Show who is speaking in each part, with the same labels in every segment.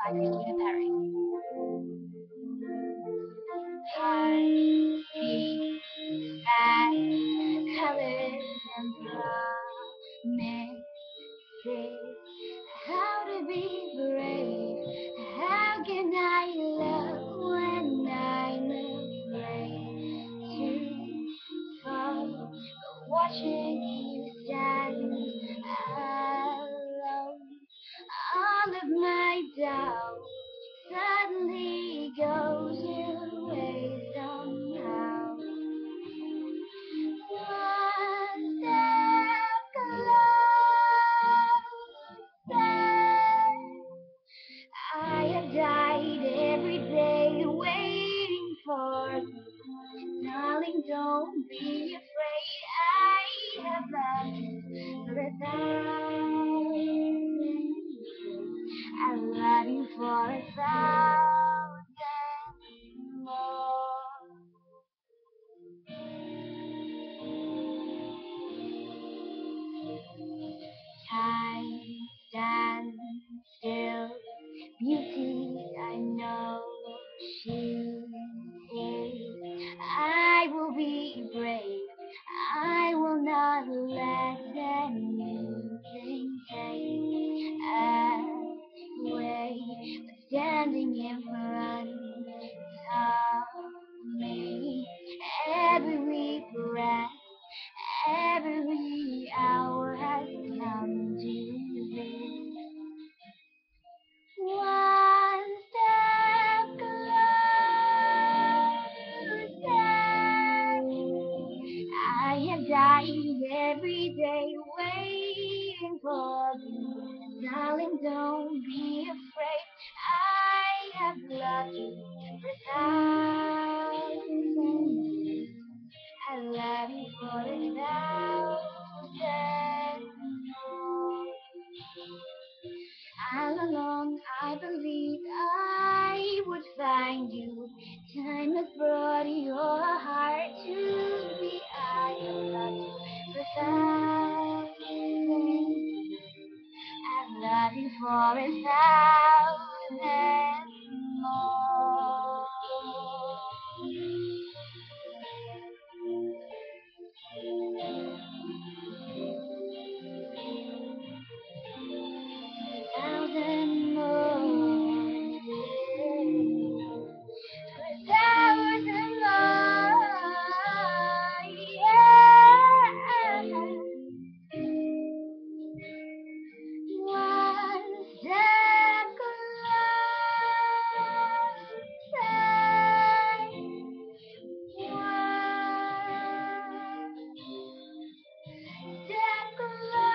Speaker 1: by Katy Perry. Heartbeat, sky, colors and promises. How to be brave? How can I love when I'm afraid to fall? But watching you stand alone, all of my doubt suddenly goes away somehow. One step closer. I have died every day waiting for you. Darling, don't be afraid. I have loved you for 1,000 years. I love you for 1,000 more. Time stands still. Beauty, I know she is. I will be brave. I will not let anything take away. But standing in front of me, every breath, every hour has come to this. One step closer. I have died every day waiting for you. Darling, don't be afraid. I have loved you for 1,000 years. I love you for 1,000 more. All along I believed I would find you. Time has brought your heart to me. I have loved you for 1,000 years. I've loved you for 1,000 more. Thousand more, a thousand more, yeah. One step closer, one step closer.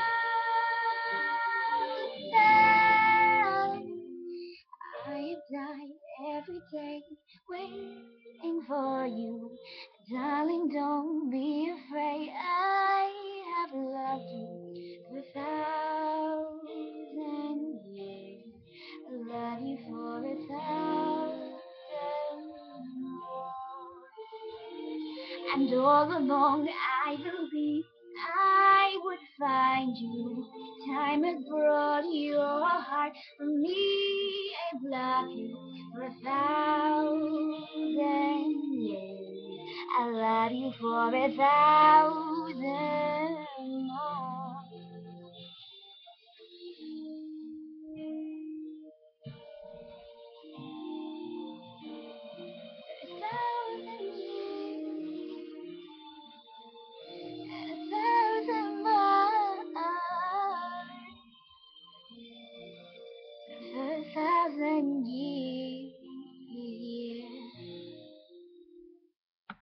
Speaker 1: I have died every day waiting for you. Darling, don't be afraid. I have loved you for 1,000 years. I love you for 1,000 more. And all along I believed I would find you. Time has brought your heart for me. I've loved you for 1,000 years. I love you for 1,000 more. A thousand years. A thousand more. For 1,000 years.